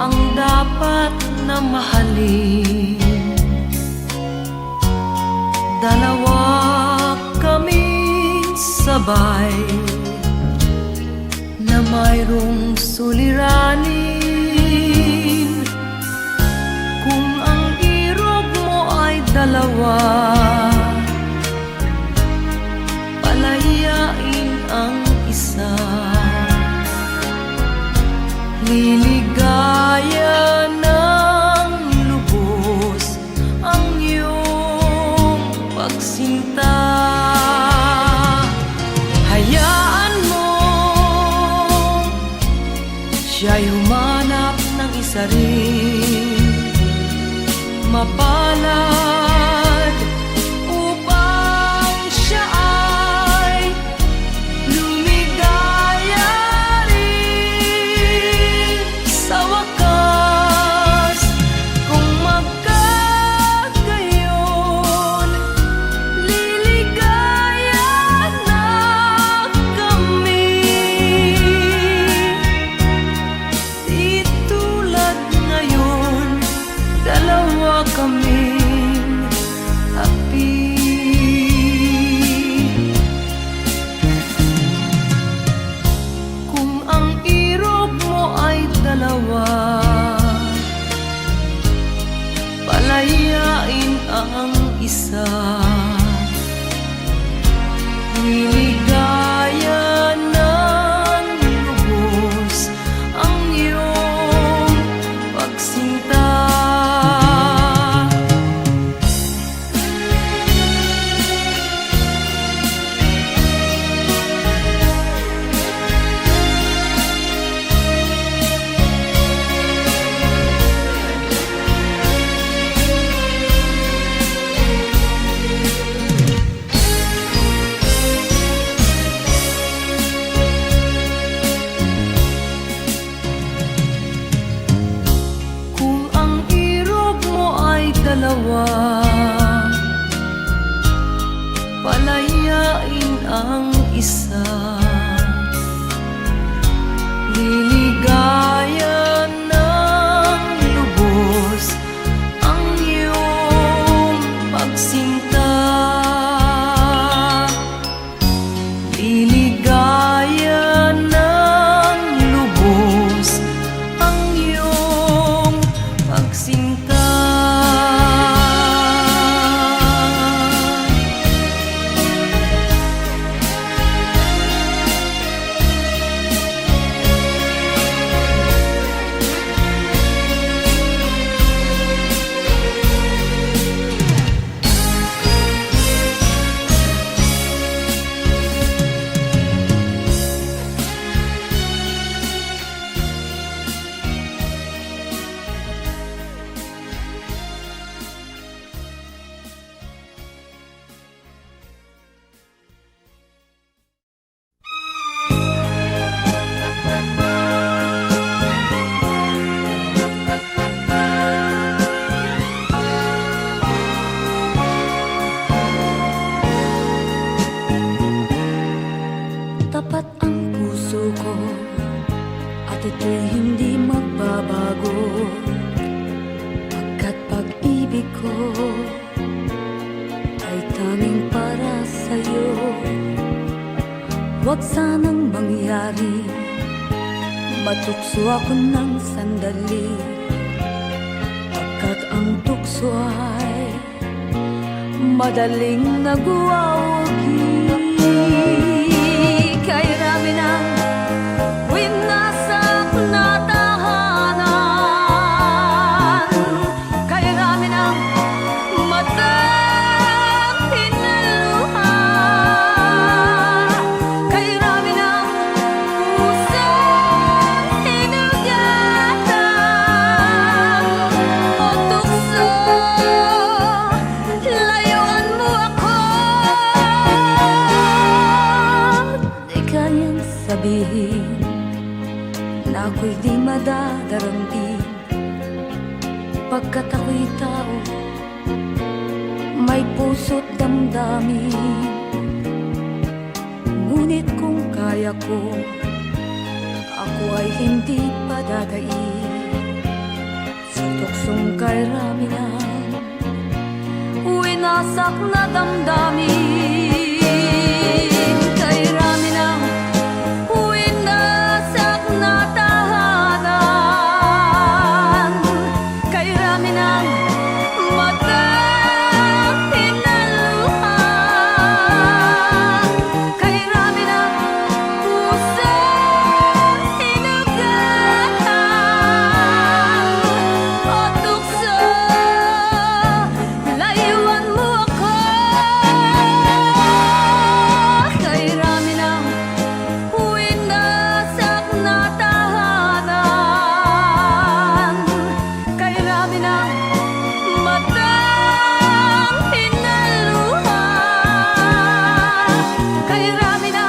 ang dapat na mahalin. Dalawa kaming sabay na mayroong suliranin. Kung ang irog mo ay dalawa, palayain ang isa. Liligaya ng lubos ang iyong pagsinta. Hayaan mo siya'y humanap ng isa rin mapalad upang siya ay lumigaya rin sa wakas. Kung magkagayon, liligaya na kami. Di tulad ngayon, dalawa kaming api. Kung ang irog mo ay dalawa, palayain ang isa. Liligaya ng lubos ang iyong pagsinta. Kung ang irog mo ay dalawa, palayain ang isa. Liligaya ng lubos ang iyong pagsinta. Liligaya ng lubos ang iyong pagsinta. Tapat ang puso ko at ito'y hindi magbabago, pagkat pag-ibig ko ay tanging para sa'yo. Huwag sanang mangyari matukso ako ng sandali, pagkat ang tukso ay madaling nagwawagi. Kay rami ng winasak na tahanan, kay rami ng matang hinaluha, kay rami ng pusong hinugatan. O tukso, layuan mo ako. Di kayang sabihin na ako'y di madadarambin, pagkat ako'y tao, may puso't damdamin. Ngunit kung kaya ko, ako ay hindi padadaig. tuksong kay Ramina, winasak na damdamin. Kay Ramina, winasak na tahanan. Kay Ramina, matang hinaluhan. Kay Ramina, pusang hinugatan. O tukso, layuan mo ako. Kay Ramina, winasak na tahanan. Kay Ramina, matang hinaluhan. Kay Ramina,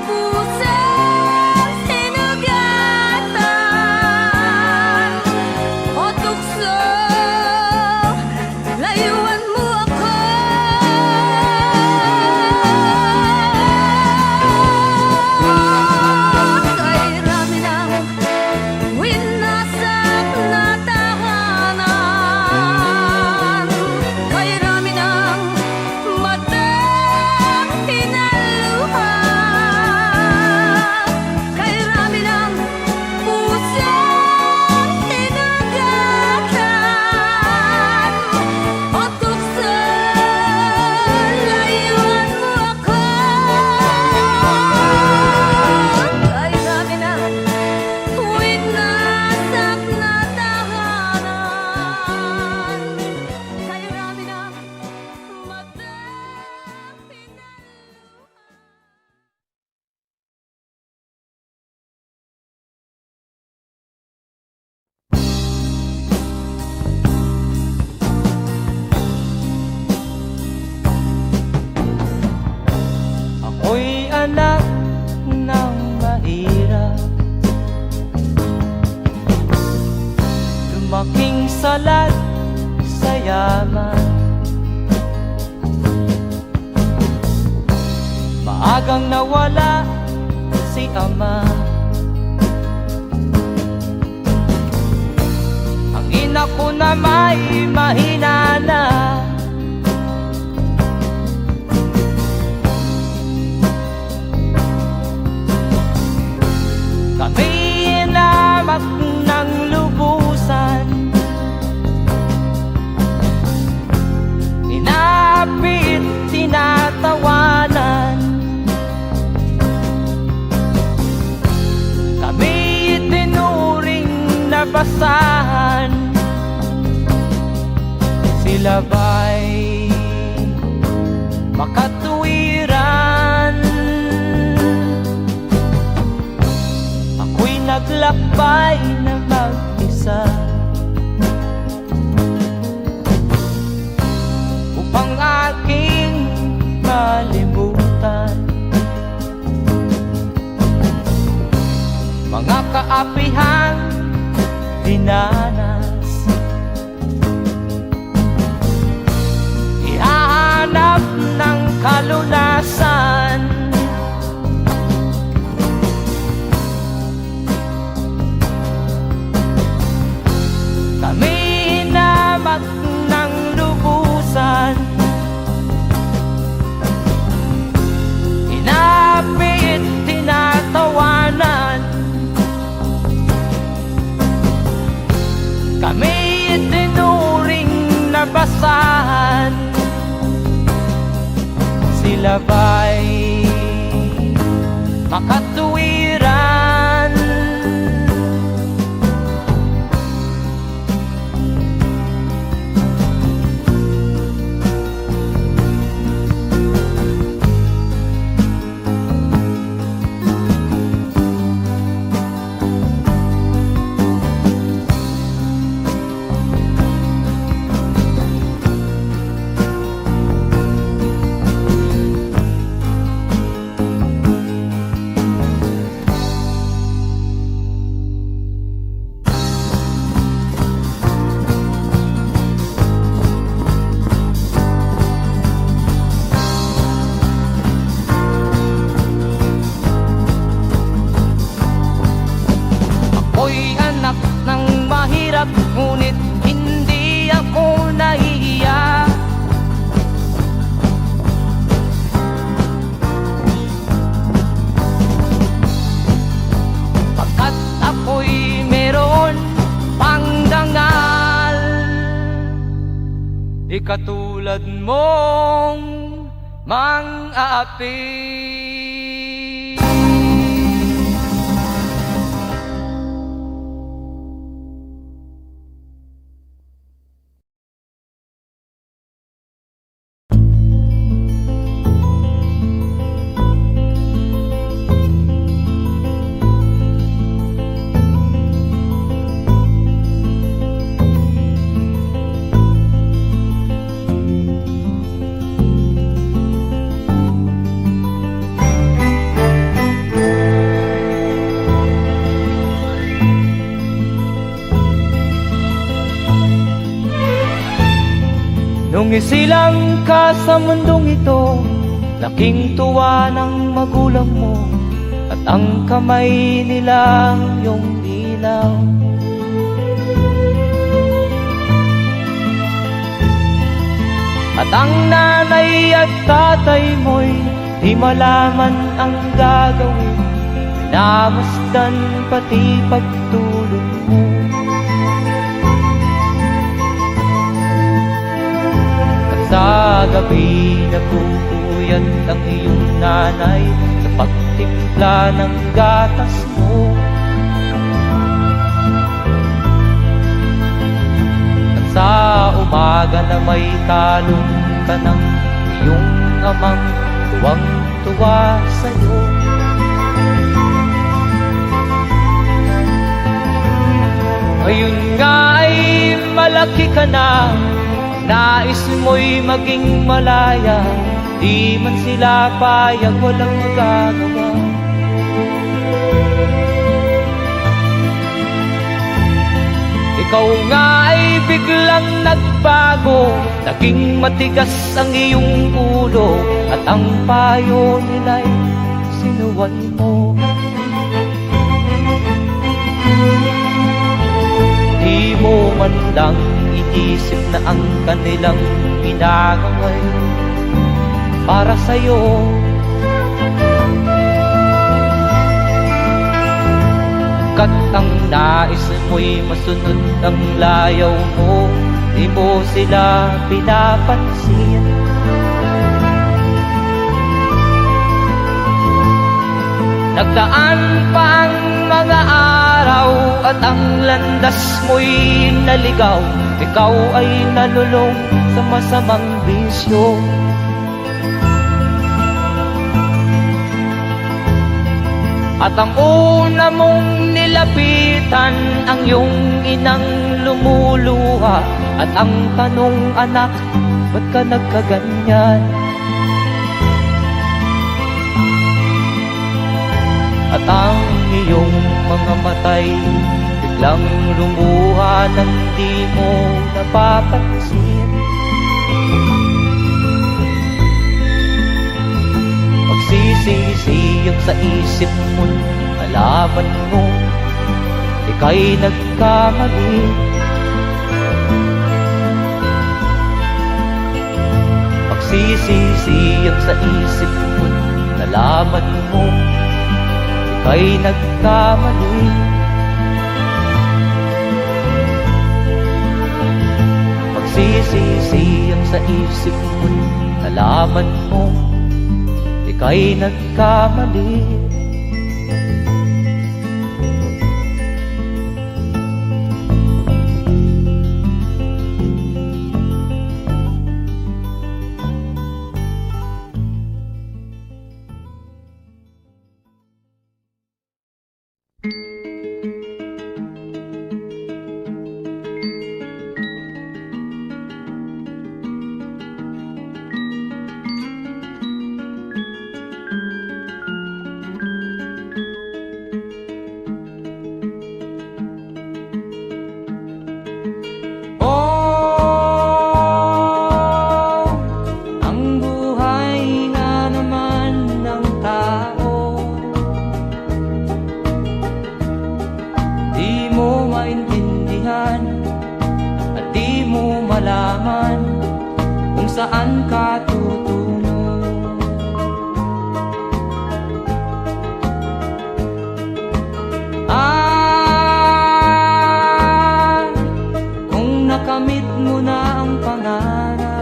pusang hinugatan. O tukso, layuan mo ako. Kay Ramina, winasak na tahanan. Kay Ramina, matang hinaluhan. Kay Ramina, pusang hinugatan. O tukso, layuan mo ako. Kay Ramina, winasak na tahanan. Kay Ramina, matang hinaluhan. Ako'y anak ng mahirap, lumaking salat sa yaman. Maagang nawala si ama, ang ina ko na may mahina na. Kami inamak ng lubusan, inapit, tinatawanan. Kami itinuring na basahan, sila ba'y makatuwiran? Ako'y naglakbay na mag-isa upang aking malimutan mga kaapihang dinanas. Ihahanap ng kalunasan, kami hinamak ng lubusan, inapit, tinatawanan. Kami itinuring na basahan, sila ba'y makatuwiran? Di katulad mong mang-aapi. Nung isilang ka sa mundong ito, laking tuwa ng magulang mo, at ang kamay nila iyong ilaw. At ang nanay at tatay mo'y di malaman ang gagawin, namasdan pati pagtulog mo. Sa gabi napupuyat ang iyong nanay sa pagtimpla ng gatas mo. At sa umaga na may talong ka ng iyong amang tuwang-tuwa sa'yo. Ngayon nga ay malaki ka na, nais mo'y maging malaya, di man sila payag, walang magagawa. Ikaw nga ay biglang nagbago, naging matigas ang iyong ulo, at ang payo nila'y sinuway mo. Di mo man lang iisip na ang kanilang ginagaway para sa'yo. Kat ang nais mo'y masunod ang layaw mo, di mo sila pinapansin. Nagdaan pa ang mga araw at ang landas mo'y naligaw, ikaw ay nalulong sa masamang bisyo. At ang una mong nilapitan ang iyong inang lumuluha, at ang tanong, anak, ba't ka nagkaganyan? At ang iyong mga matay biglang lumuha nang di mo napapansin. Magsisisiyag sa isip mo, nalaman mo ika'y nagkamali. Magsisisiyag sa isip mo, nalaman mo ika'y nagkamali. Magsisisiyag sa isip mo, nalaman mo ika'y nagkamali. Saan ka tutungo? Kung nakamit mo na ang pangarap,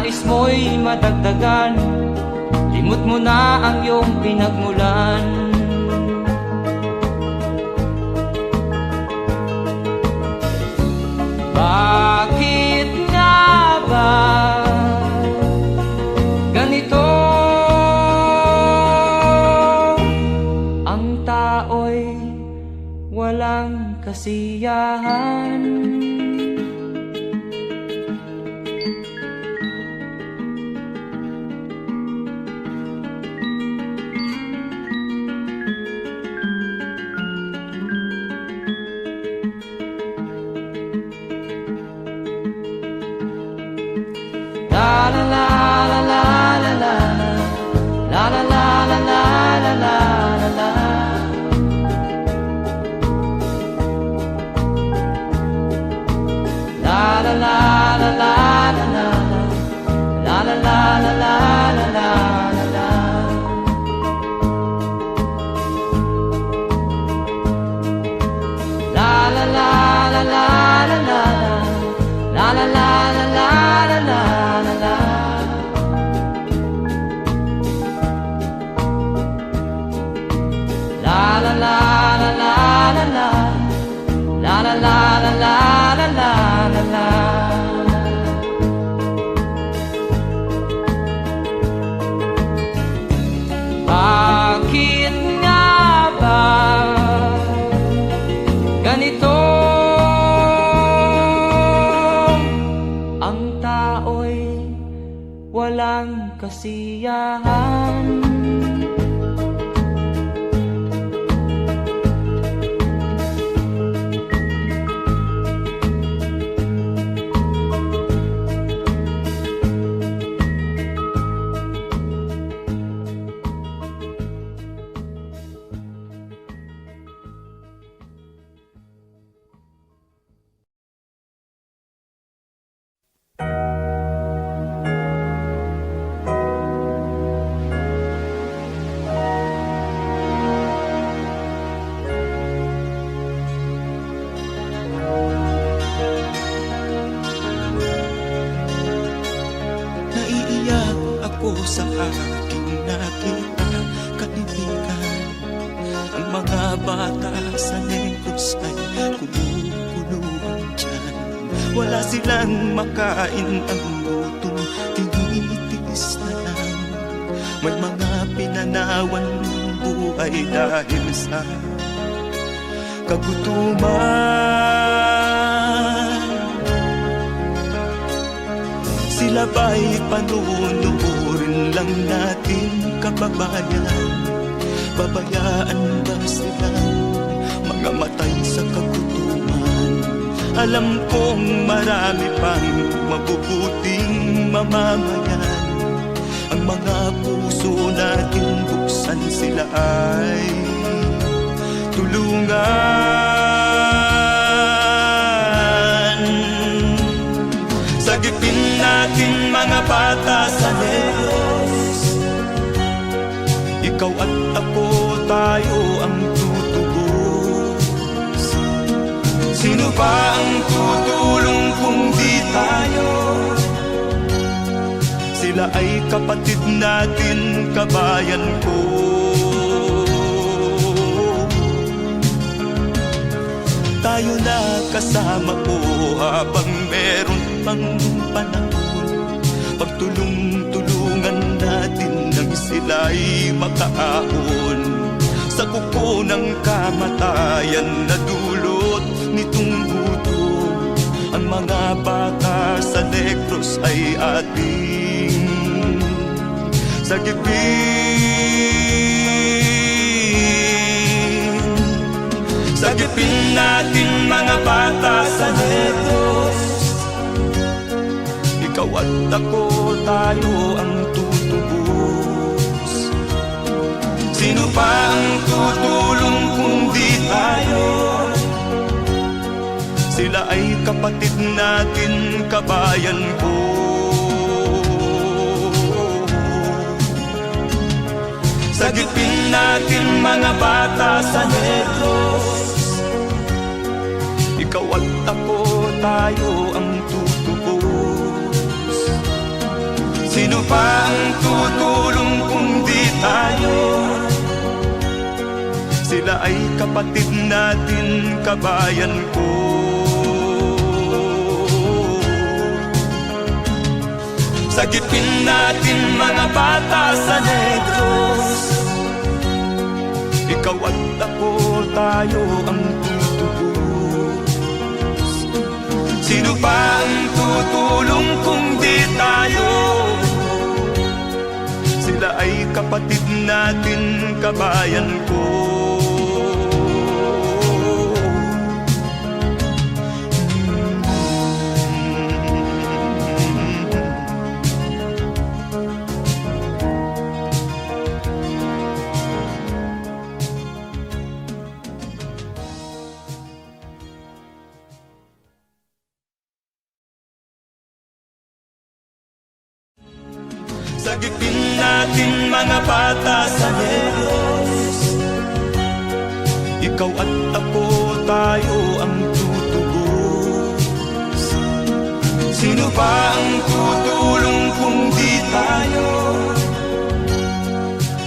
nais mo'y madagdagan, limot mo na ang iyong pinagmulan. Bakit nga ba ganito? Ang tao'y walang kasiyahan. La la la la la la la la la la la la la la la. La la la la la la la la la la la la la la. La la la la la la la la la la la la la. La la la la la la la la la la la la la la. Bakit nga ba ganito? Ang tao'y walang kasiyahan. Naiiyak ako sa aking nakita, kaibigan. Ang mga bata sa Negros ay kumukuluan dyan. Wala silang makain, ang gutom tinitiis na lang. May mga pinanawan ng buhay dahil sa kagutuman. Sila ba'y panunurin lang natin, kababayan? Babayaan ba silang mga matay sa kagutuman? Alam kong marami pang mabubuting mamamayan. Ang mga puso natin buksan, sila ay tulungan. Sagipin natin mga bata sa Negros, ikaw at ako, tayo ang tutubos. Sino ba ang tutulong kung di tayo? Sila ay kapatid natin, kabayan ko. Tayo na kasama ko habang meron pang panahon. Pagtulong-tulungan natin nang sila'y makaahon sa kuko ng kamatayan na dulot nitong gutom. Ang mga bata sa Negros ay ating sagipin. Sagipin natin mga bata sa Negros, ikaw at ako, tayo ang tutubos. Sino pa ang tutulong kung di tayo? Sila ay kapatid natin, kabayan ko. Sagipin natin mga bata sa Negros, ikaw at ako, tayo ang tutubos. Sino pa ang tutulong kung di tayo? Sila ay kapatid natin, kabayan ko. Sagipin natin mga bata sa Negros. Ikaw at ako, tayo ang tutubos. Sino pa ang tutulong kung di tayo? Sila ay kapatid natin, kabayan ko. Sagipin natin mga bata sa Negros. Ikaw at ako, tayo ang tutubos. Sino pa ang tutulong kung di tayo?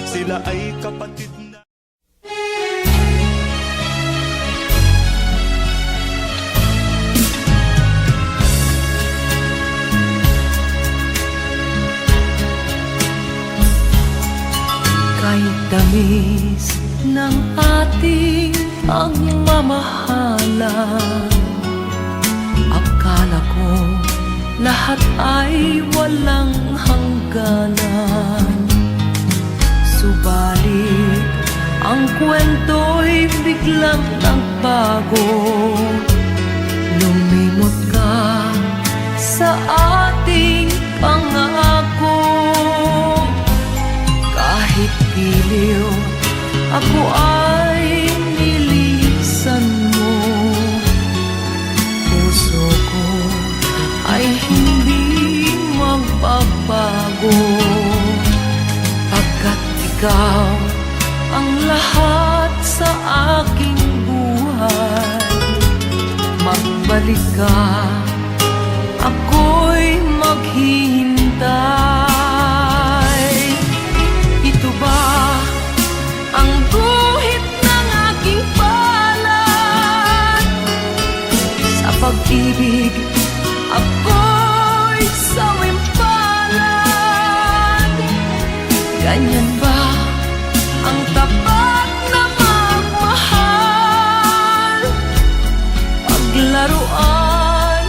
Sila ay kapatid na. Kahit tamis ng ating pagmamahalan, akala ko lahat ay walang hangganan. Subalit ang kwento'y biglang nagbago. Lumimot ka sa ating pangako. Kahit giliw, ako ay nilisan mo. Puso ko ay hindi magbabago, pagkat ikaw ang lahat sa aking buhay. Magbalik ka, ako'y maghihintay. Ito ba ang guhit ng aking palad? Sa pag-ibig, ako'y sawimpalad. Ganyan ba ang tapat na magmahal? Paglaruan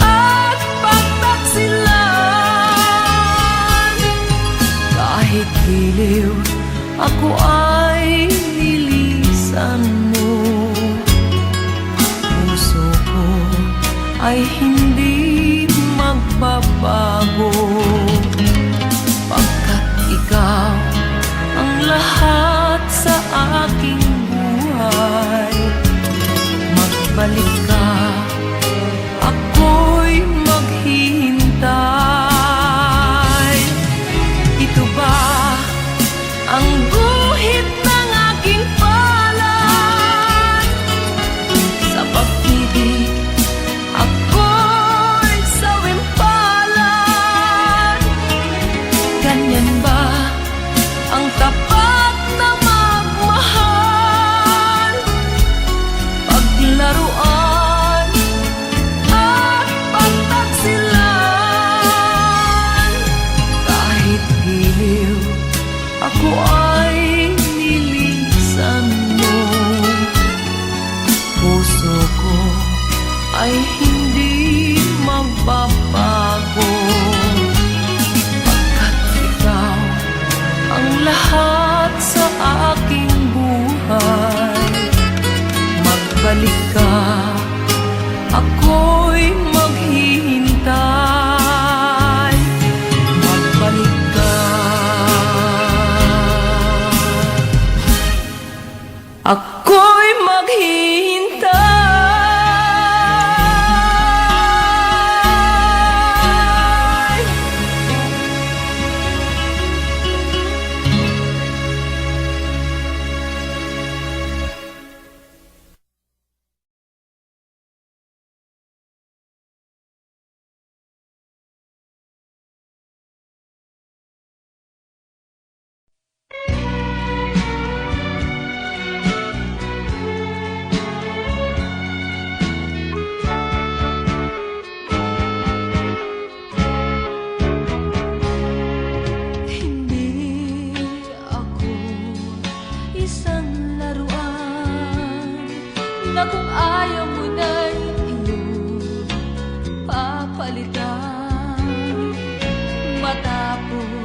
at pagtaksilan. Kahit giliw, ako ay nilisan mo. Puso ko ay hindi magbabago, pagkat ikaw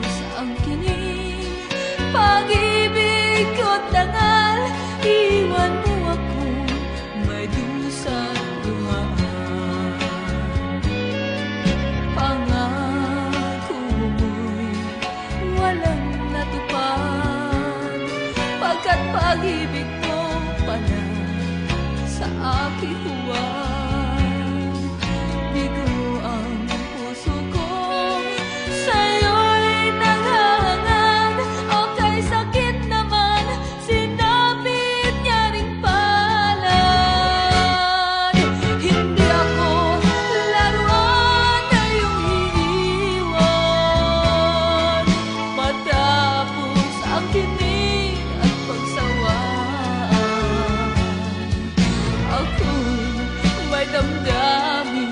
sa angkining pag-ibig ko't dangal, iwan mo ako may dusa't luhaan. Pangako mo'y walang natupad, pagkat pag-ibig mo pala sa aking huwag. Bigo ang puso ko, sa'yo'y naghahangad. O kay sakit naman, sinapit niya ring palad. Hindi ako laruan na iyong iiwan, matapos ang kinig at pagsawaan. Ako'y may damdamin,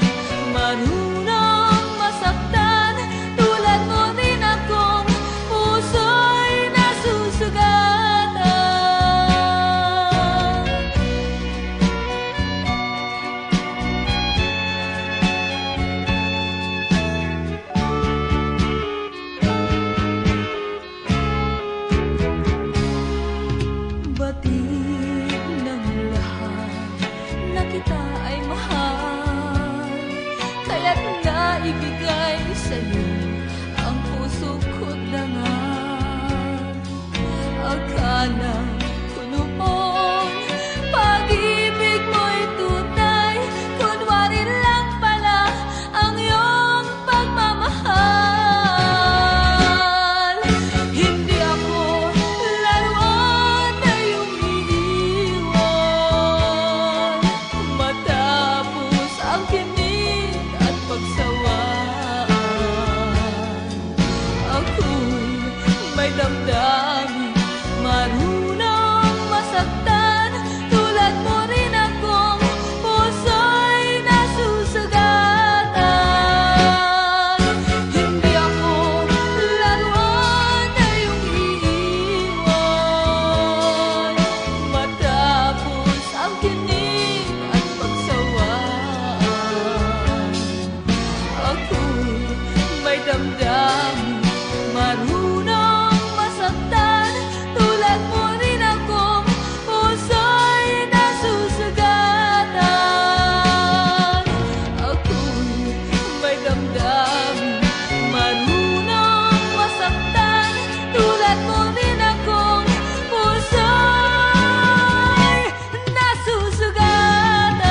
marunong masaktan, tulad mo rin akong puso'y nasusugatan. Batid ng lahat na kita ay mahal, kaya't naibigay sa'yo ang puso ko't dangal. Akala ko noon pag-ibig mo'y tunay, kunwari lang pala ang iyong pagmamahal. Hindi ako laruan na iyong iiwan, matapos ang kinig at pagsawaan. Ako'y may damdamin, marunong masaktan, tulad mo rin akong puso'y nasusugatan. Hindi ako laruan na iyong iiwan, matapos ang kinig at pagsawaan. Ako'y may damdamin, marunong masaktan, tulad mo rin akong puso'y nasusugatan. Ako'y may damdamin, marunong masaktan, tulad mo rin akong puso'y nasusugatan.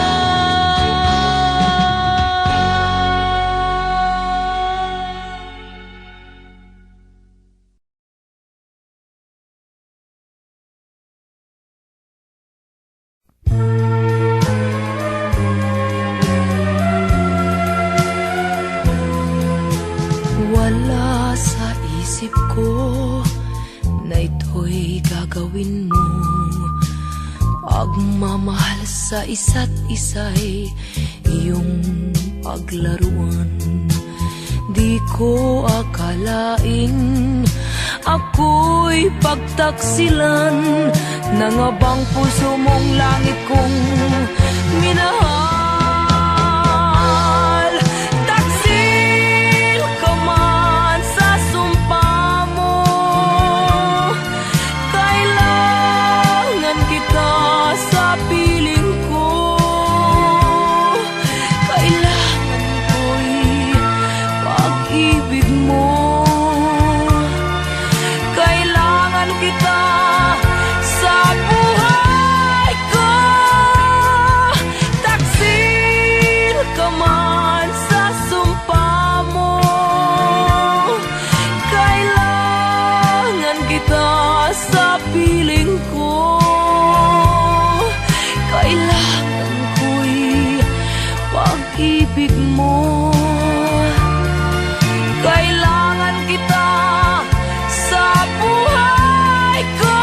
Wala sa isip ko na ito'y gagawin mo. Pagmamahal sa isa't isa'y iyong paglaruan. Di ko akalain ako'y pagtaksilan ng abang puso mong langit kong minahal. Taksil ka man sa sumpa mo, kailangan kita sa piling ko. Kailangan ko'y pag-ibig mo, kailangan kita sa buhay ko. Taksil ka man sa sumpa mo, kailangan kita sa piling ko. Kailangan ko'y pag-ibig mo, kailangan kita sa buhay ko.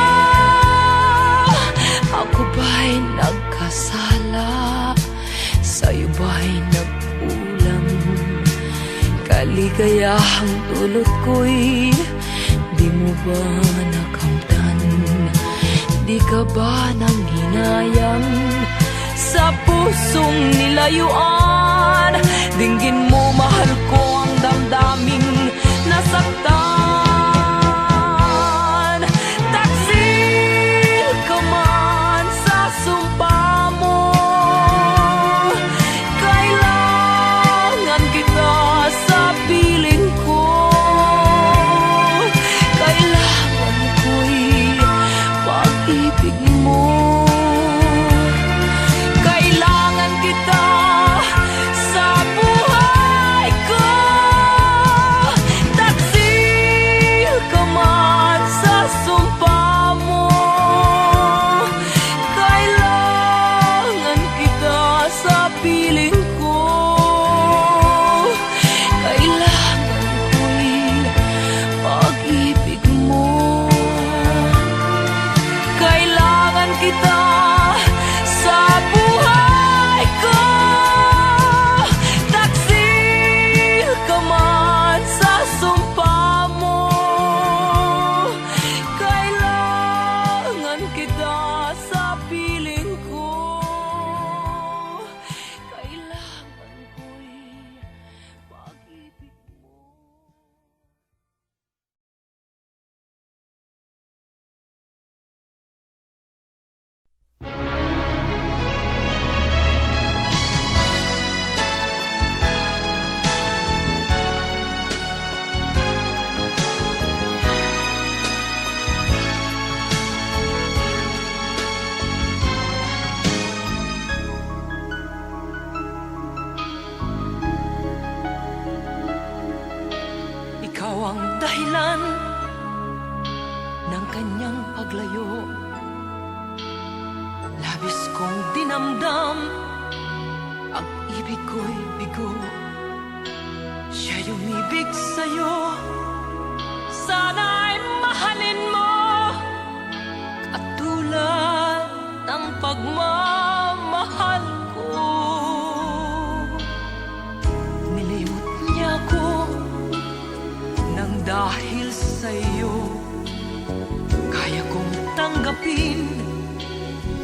Ako ba'y nagkasala? Sa'yo ba'y nagkulang? Kaligayahang dulot ko'y di mo ba nakamtan? Di ka ba nang hinayang sa pusong nilayuan? Dinggin mo, mahal ko, ang damdaming nasaktan. ikaw ang dahilan ng kanyang paglayo. Labis kong dinamdam, ang ibig ko'y bigo. Siya'y umibig sa'yo, sana'y mahalin mo, katulad ng pagmamahal ko. Nilimot niya ko nang dahil sa'yo, kaya kong tanggapin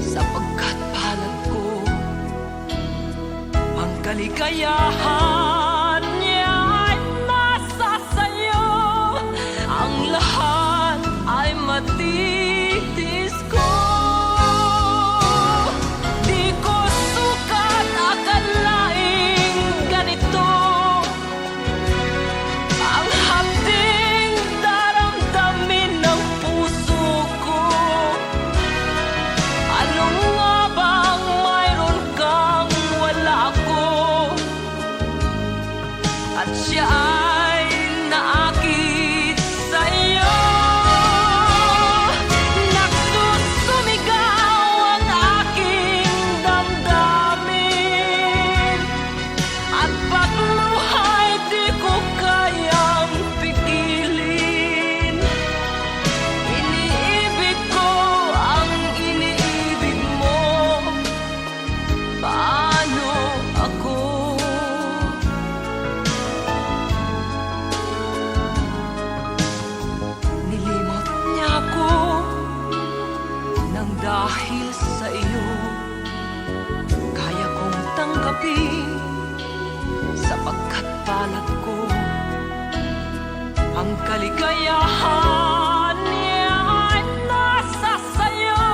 sapagkat palad ko. Ang kaligayahan niya ay nasa sayo, ang lahat ay matitis ko. Di ko sukat akalaing ganito ang hapding daramdamin ng puso ko. Ano nga bang mayroon kang wala ako? At siya ay naakit sa'yo. Nagsusumigaw ang aking damdamin, at pagluha'y di ko kayang pigilin. Iniibig ko ang iniibig mo, paano ako? Nilimot niya ako nang dahil sa iyo, kaya kong tanggapin sapagkat palad ko. Ang kaligayahan niya ay nasa sayo,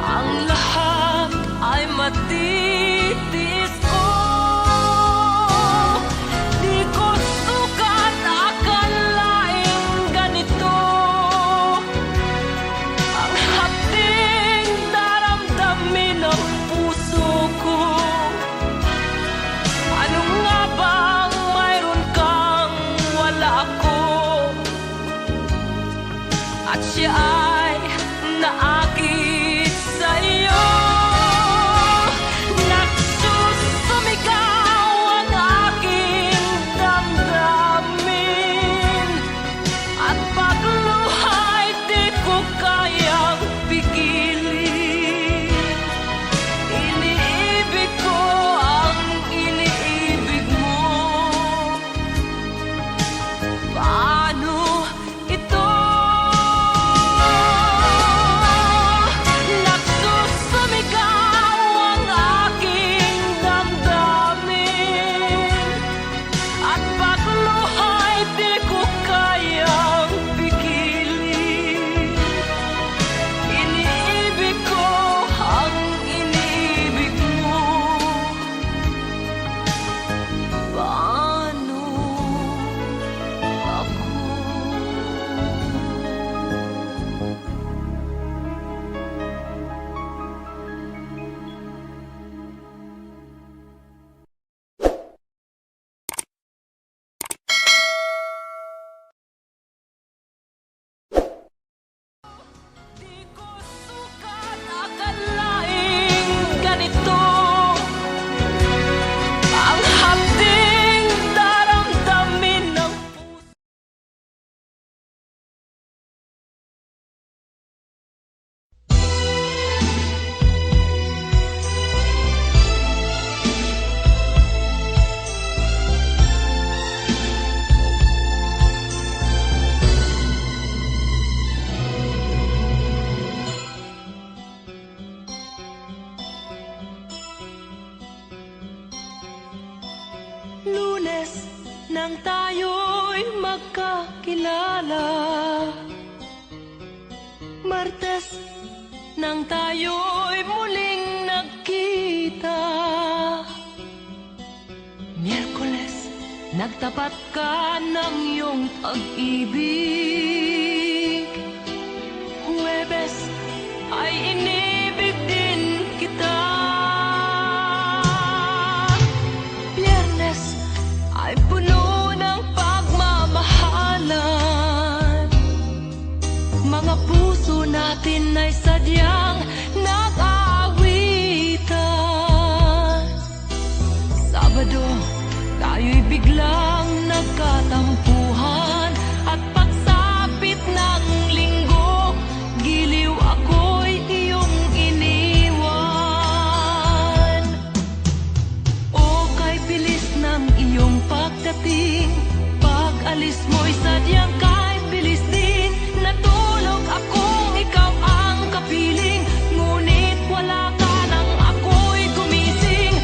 ang lahat ay matitis ko. Di ko sukat akalaing ganito ang hapding daramdamin ng puso ko. Ano nga bang mayroon kang wala ako? At siya ay naakit sa'yo. Nagsusumigaw ang aking damdamin, at pagluha'y di ko kayang pigilin. Iniibig ko ang iniibig mo, paano ito? Nagsusumigaw ang aking damdamin, at pagluha'y di ko kayang pigilin. Iniibig ko ang iniibig mo, paano ako? Di ko sukat akalaing ganito ang hapding daramdamin ng puso. Lunes nang tayo'y magkakilala, Martes nang tayo'y muling nagkita, Miyerkules nagtapat ka ng iyong pag-ibig, Huwebes ay inibig din kita, Biyernes ay puno ng pagmamahal. sadyang kahit bilis din. Natulog akong ikaw ang kapiling, ngunit wala ka nang ako'y gumising.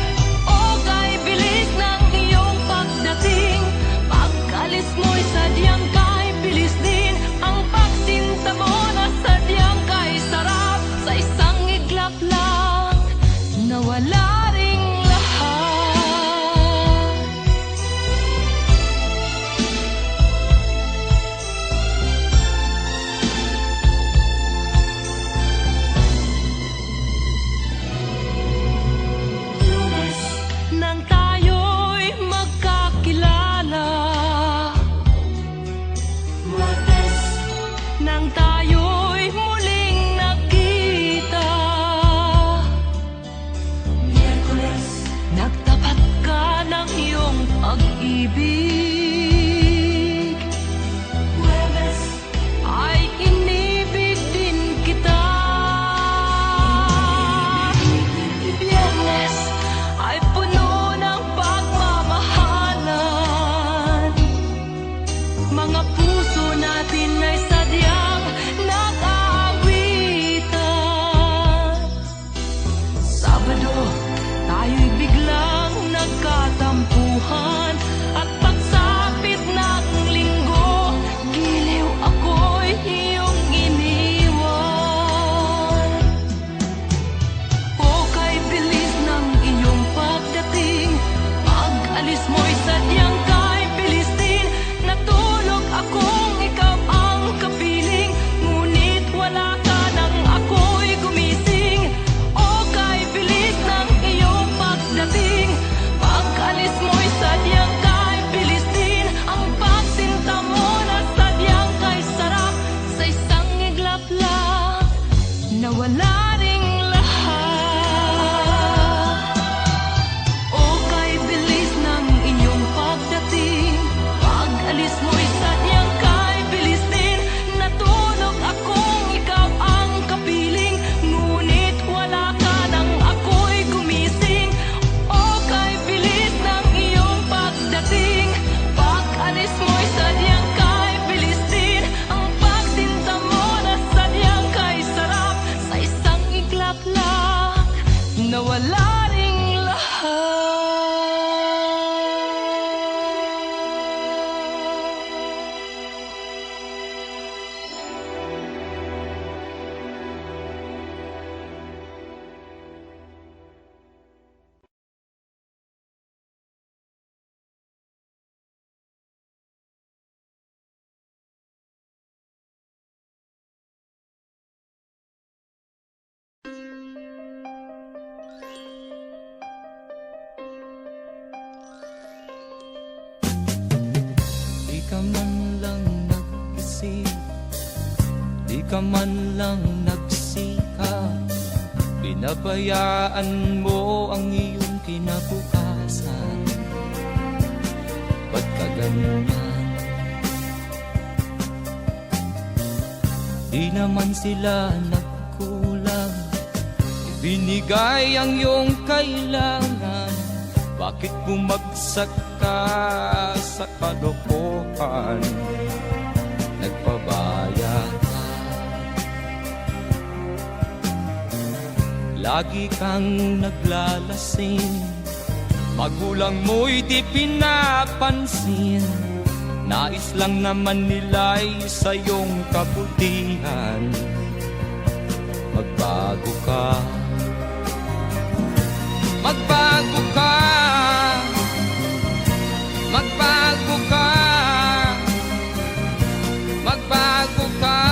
O kay bilis ng iyong pagdating, pag-alis mo'y sadyang kahit bilis din. Ang pagsinta mo na sadyang kahit sarap, sa isang iglap lang nawala ring lahat. Lunes nang tayo'y magkakilala, Martes nang tayo'y muling nagkita, Miyerkules nagtapat ka ng iyong pag-ibig, Huwebes ay inibig din kita, Biyernes ay puno ng pagmamahalan. Mga puso natin ay sadyang nag-aawitan. Sabado, tayo'y biglang nagkatampuhan, at pagsapit ng linggo, giliw ako'y iyong iniwan. O kay bilis ng iyong pagdating, pag-alis mo'y sadyang kahit bilis din. Natulog akong ikaw ang kapiling, ngunit wala ka nang ako'y gumising. O kay bilis ng iyong pagdating, pag-alis mo'y sadyang kahit bilis din. Ang pagsinta mo na sadyang kahit sarap, sa isang iglap lang nawala ring lahat. O kay bilis ng iyong pagdating, pag-alis mo'y sadyang kahit bilis din. Natulog akong ikaw ang kapiling, ngunit wala ka nang ako'y gumising. O kay bilis ng iyong pagdating, pag-alis mo'y sadyang kahit bilis din. Ang pagsinta mo na sadyang kahit sarap, sa isang iglap lang nawala ring lahat. Di ka man lang nag-isip, di ka man lang nagsikap, pinabayaan mo ang iyong kinabukasan. Ba't ka ganyan? Di naman sila nagkulang, ibinigay ang iyong kailangan. Bakit bumagsak ka sa kalokohan? Nagpabaya ka, lagi kang naglalasing, magulang mo'y di pinapansin. Nais lang naman nila'y sa iyong kabutihan. Magbago ka, magbago ka, magbago ka, magbago ka.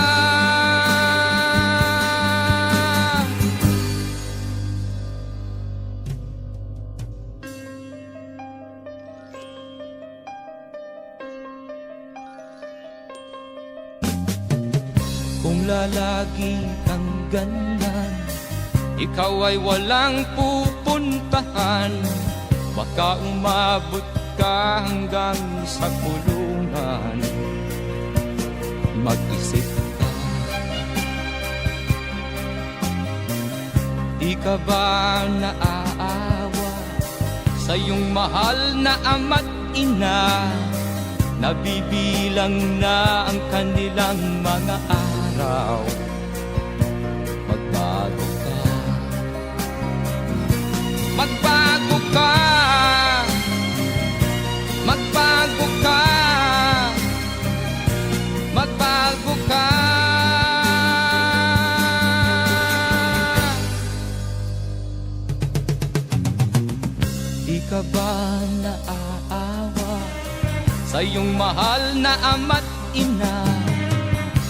Kung lalagi kang ganyan, ikaw ay walang pupuntahan. Baka umabot ka hanggang sa kulungan. Mag-isip ka, di ka ba naaawa sa iyong mahal na ama't ina? nabibilang na ang kanilang mga araw. Magbago ka, magbago ka, magbago ka, magbago ka. Di ka ba naaawa sa iyong mahal na ama't ina?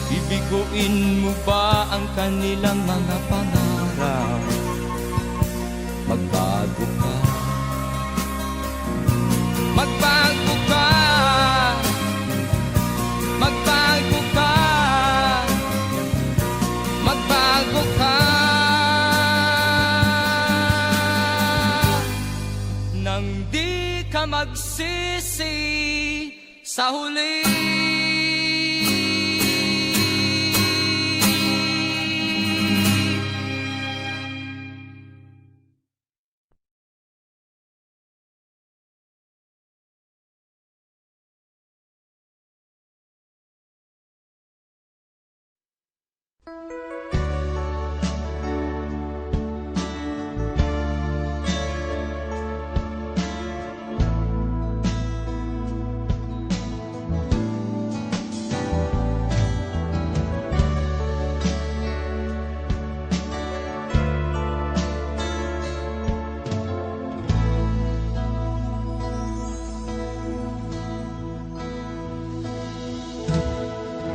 Bibiguin mo ba ang kanilang mga pangarap? Magbago ka, magbago ka, magbago ka, magbago ka. Nang di ka magsisi sa huli.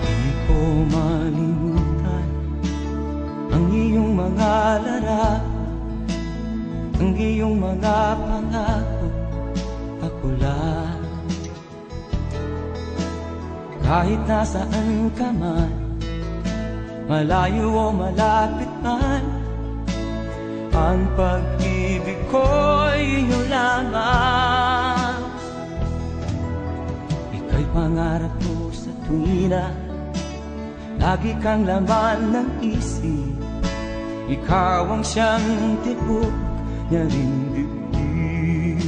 Di ko malimutan ang iyong mga larawan, ang iyong mga pangako, ako lang. Kahit nasaan ka man, malayo o malapit man, ang pag-ibig ko'y iyo lamang. Ika'y pangarap ko sa tuwina, lagi kang laman ng isip. Ikaw ang siyang tibok niya ring dibdib.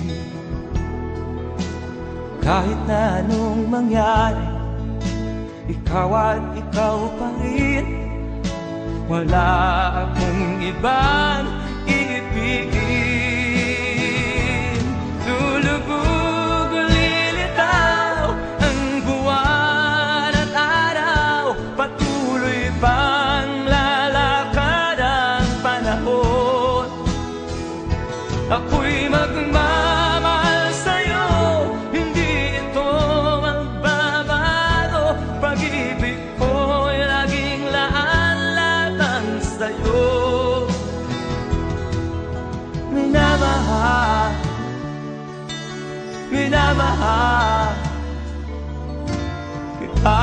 Kahit na anong mangyari, ikaw at ikaw pa rin. Wala akong ibang iibigin. Lulubog o lilitaw ang buwan at araw, patuloy pang lalakad ang panahon. Ako'y magmamahal sa'yo, hindi ito magbabago. Pag-ibig ko'y laging laan-latang sa'yo. Minamahal, minamahal kita.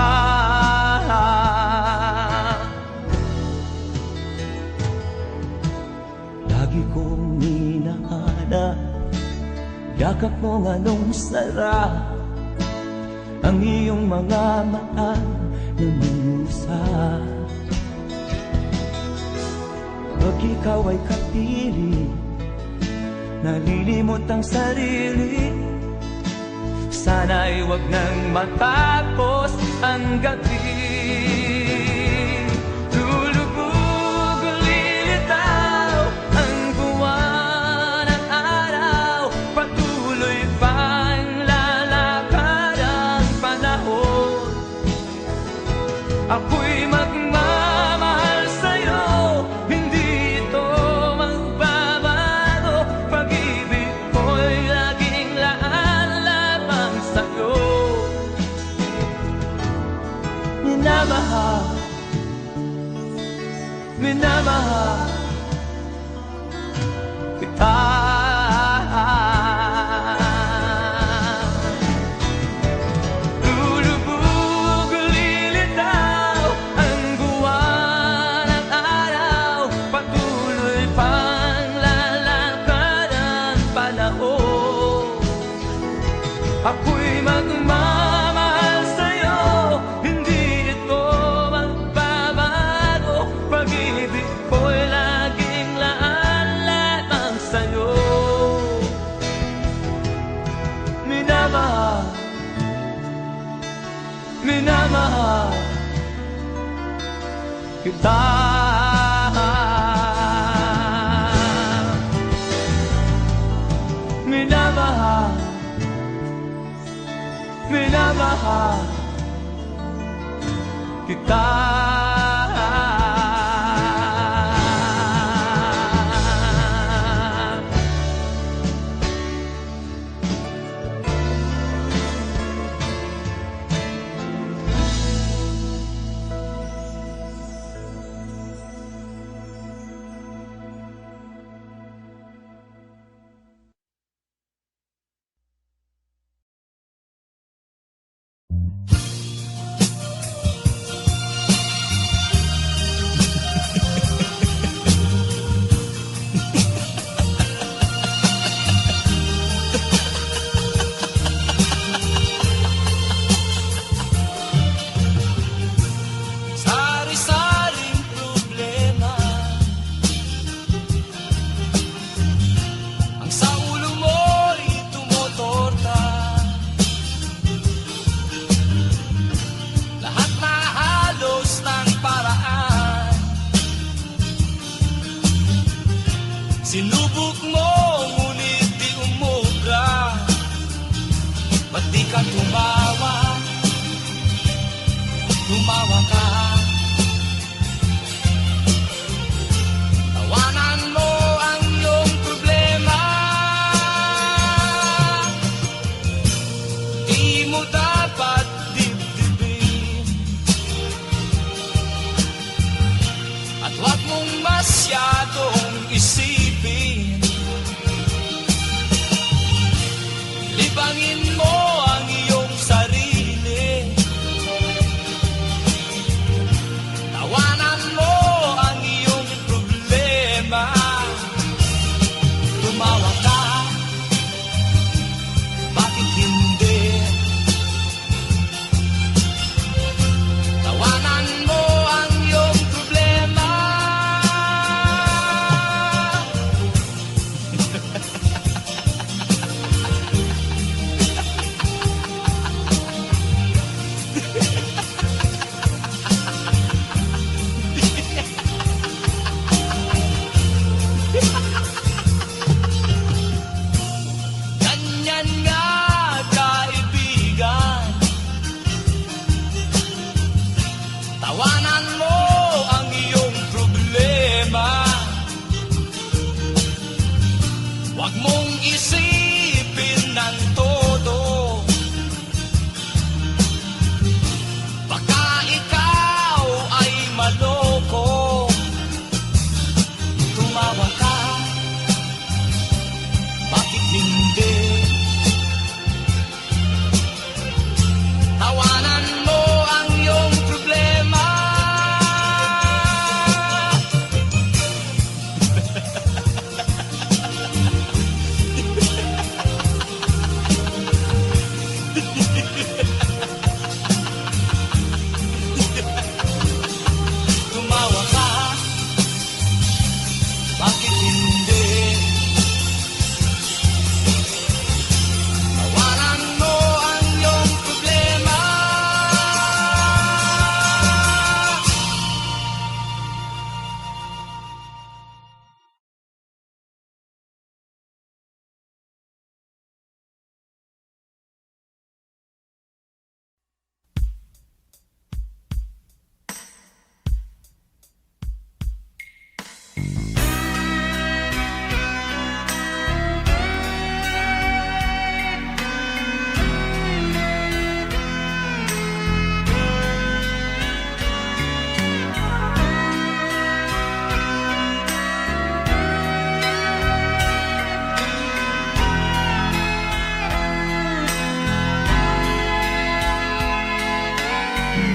Lagi kong hinahanap yakap mo nga nung sarap, ang iyong mga mata nangungusap. Pag ikaw ay kapiling, nalilimot ang sarili. Sana'y wag nang matapos ang gabi. Lulubog o lilitaw ang buwan at araw, patuloy pang lalakad ang panahon. Ako'y magmamahal sa'yo, hindi ito magbabago. Pag-ibig ko'y laging laan lamang sa'yo. Minamahal, minamahal kita. Lulubog o lilitaw ang buwan at araw, patuloy pang lalakad ang panahon. Ako'y magmamahal sa'yo, hindi ito magbabago. Pag-ibig ko'y laging laan lamang sa'yo. minamahal kita. Minamahal, minamahal kita. Sari-saring problema ang sa ulo mo'y tumotorta. Lahat na halos ng paraan sinubok mo, ngunit di umubra. Ba't di ka tumawa? Tumawa ka. Tawanan mo ang iyong problema. Di mo dapat dibdibin, at huwag mong masyadong isipin. Libangin mo ang iyong sarili. Tawanan mo ang iyong problema. Tumawa ka, bakit hindi? Tawanan mo ang iyong problema. Ganyan nga, kaibigan. Tawanan mo ang iyong problema. Huwag mong isipin ng todo. Baka ikaw ay maloko. Tumawa ka, bakit hindi? Tawanan mo ang iyong problema. Tumawa ka, bakit hindi? Tawanan mo ang iyong problema.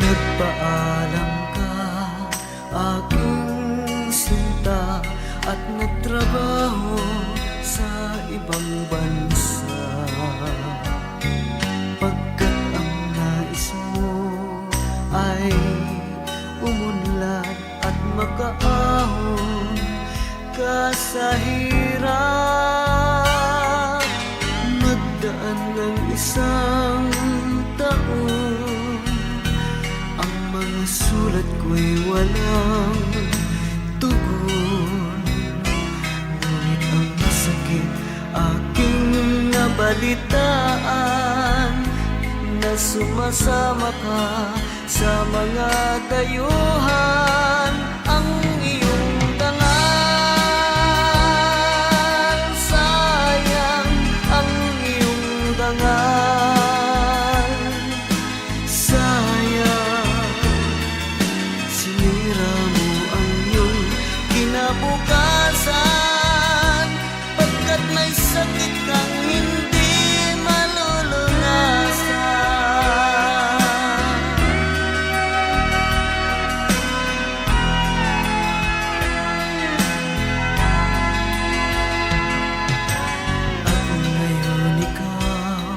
Nagpaalam ka, aking sinta, at nagtrabaho sa ibang bansa. Pagkat ang nais mo ay umunlad at makaahon ka sa hirap. Magdaan ng isang taon, sulat ko'y walang tugon. Ngunit ang sakit aking nabalitaan, na sumasama ka sa mga dayuhan. Ang iyong dangal, sayang ang iyong dangal. Sayang, sinira mo ang iyong kinabukasan, pagkat may sakit kang hindi malulunasan. At ngayon ikaw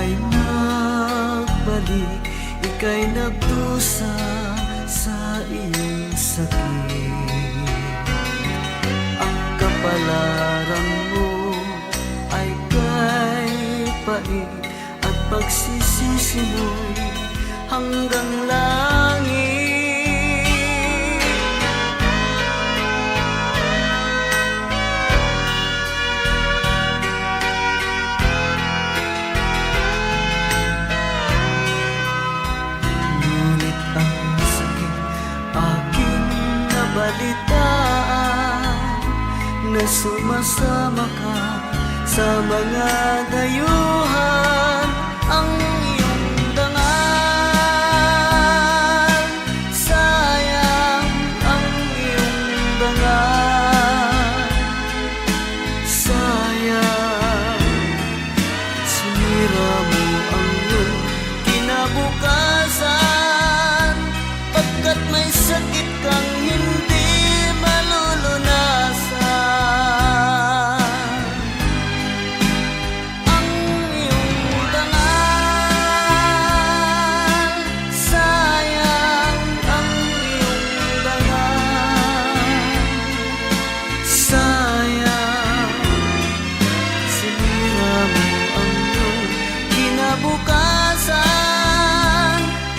ay nagbalik, ika'y nagdusa sa iyong sakit. Ang kapalaran mo ay kay pait, at pagsisisi mo'y hanggang langit. Ngunit ang sakit aking nabalitaan, na sumasama ka sa mga dayuhan. Ang iyong dangal, sayang ang iyong dangal. Sayang, sinira mo ang iyong kinabukasan, pagkat may sakit kang hindi malulunasan. Ang iyong dangal, sayang ang iyong dangal. Sayang, sinira mo ang iyong kinabukasan,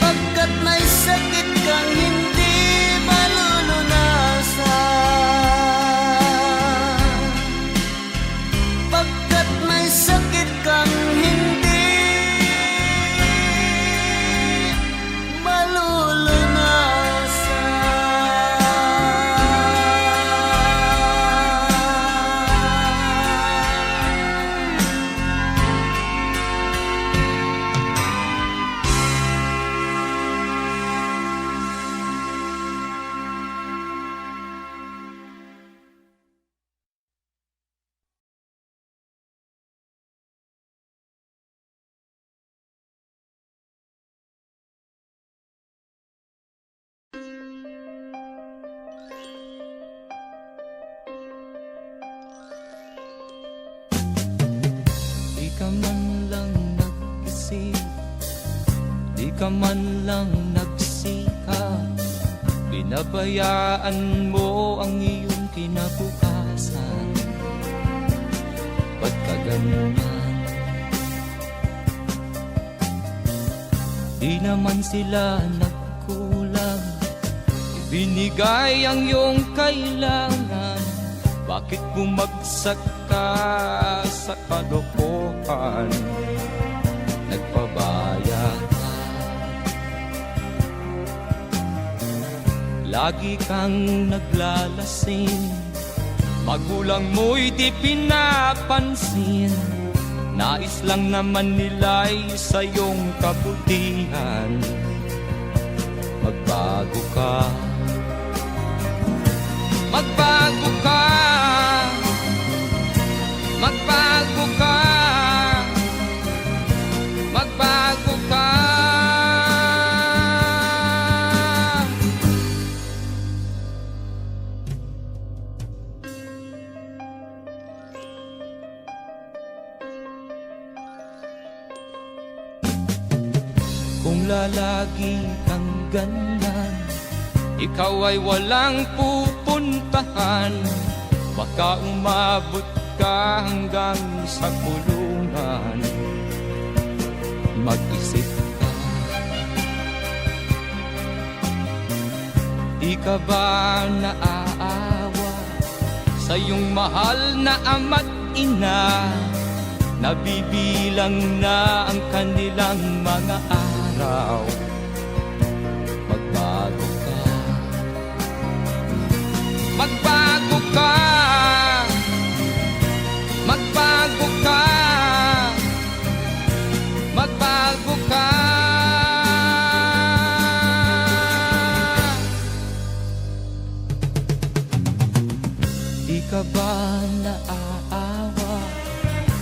pagkat may sakit kang hindi malulunasan. Pagkat may sakit kang hindi malulunasan. Di ka man lang nag-isip, di ka man lang nagsikap, binabayaan mo ang iyong kinabukasan. Ba't ka ganyan? Di naman sila nagkulang, ibinigay ang iyong kailangan. Bakit bumagsak ka sa kalokohan? Nagpabaya ka, lagi kang naglalasing, magulang mo'y di pinapansin. Nais lang naman nila'y sa iyong kabutihan. Magbago ka, magbago ka, magbago ka, magbago ka. Kung lalagi kang ganyan, ikaw ay walang pupuntahan. Baka umabot ka hanggang sa kulungan. Mag-isip ka, Di ka ba naaawa sa iyong mahal na ama't ina? Nabibilang na ang kanilang mga araw. Magbago ka, magbago ka, magbago ka, magbago ka. Di ka ba naaawa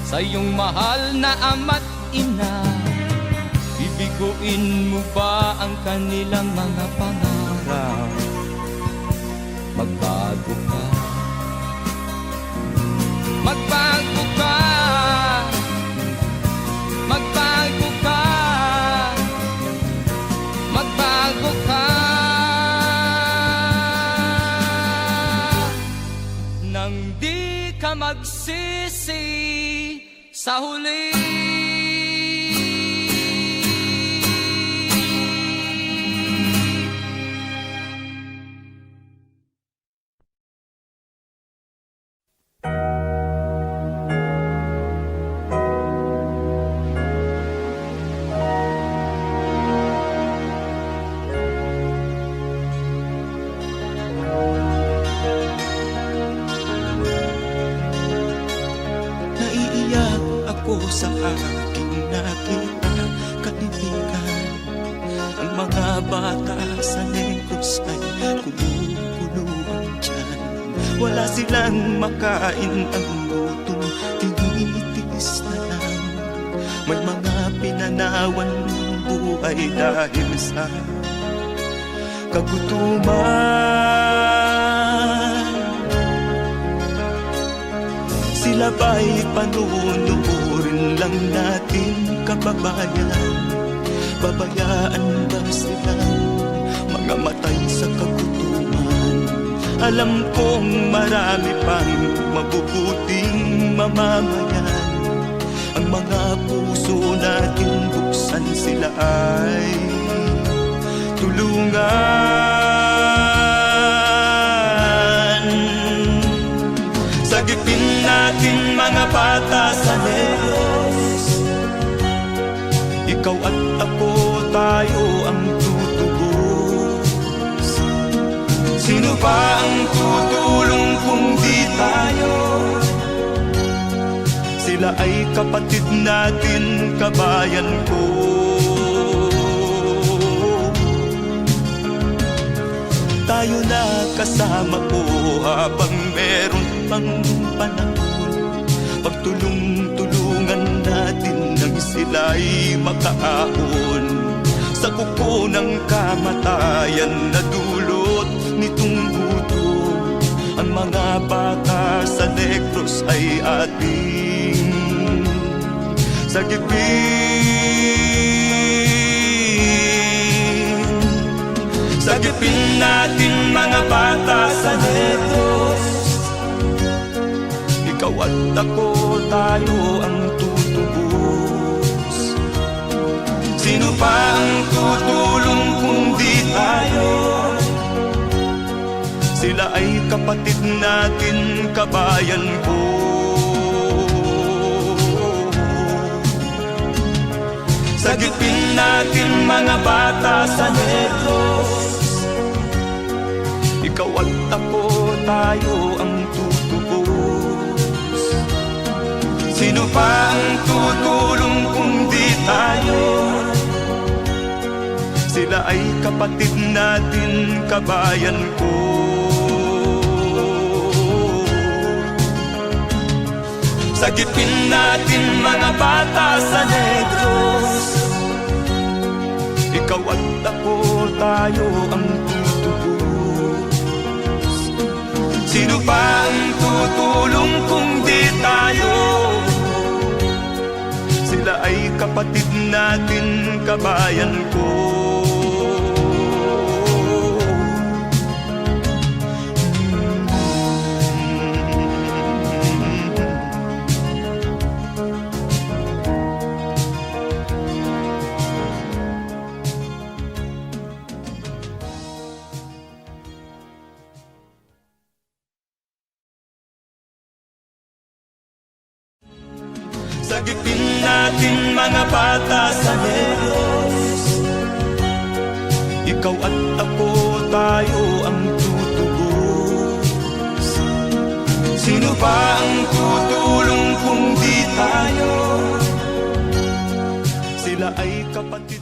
sa iyong mahal na ama't ina? Bibiguin mo ba ang kanilang mga pangarap? Magbago ka, magbago ka, magbago ka, magbago ka. Nang di ka magsisi sa huli. Naiiyak ako sa aking nakita, kaibigan. Ang mga bata sa Negros ay kumukuluan dyan. Wala silang makain, ang gutom tinitiis na lang. May mga pinanawan ng buhay dahil sa kagutuman. Sila ba'y panunurin lang natin, kababayan? Babayaan ba silang mga matay sa kagutuman? Alam kong marami pang mabubuting mamamayan. Ang mga puso natin buksan, sila ay tulungan. Sagipin natin mga bata sa Negros. Ikaw at ako, tayo ang tutubos. Sino ba ang tutulong kung di tayo? Sila ay kapatid natin, kabayan ko. Tayo na kasama ko habang meron pang panahon. Pagtulong-tulungan natin nang sila'y makaahon sa kuko ng kamatayan na dulot nitong gutom. Ang mga bata sa Negros ay ating sagipin. Sagipin natin mga bata sa Negros. Ikaw at ako, tayo ang tutubos. Sino pa ang tutulong kung di tayo? Sila ay kapatid natin, kabayan ko. Sagipin natin mga bata sa Negros. Ikaw at ako, tayo ang tutubos. Sino pa ang tutulong kung di tayo? Sila ay kapatid natin, kabayan ko. Sagipin natin mga bata sa Negros. Ikaw at ako, tayo ang tutubos. Sino pa ang tutulong kung di tayo? Sila ay kapatid natin, kabayan ko. Sagipin natin mga bata sa Negros. Ikaw at ako, tayo ang tutubos. Sino ba ang tutulong kung di tayo? Sila ay kapatid.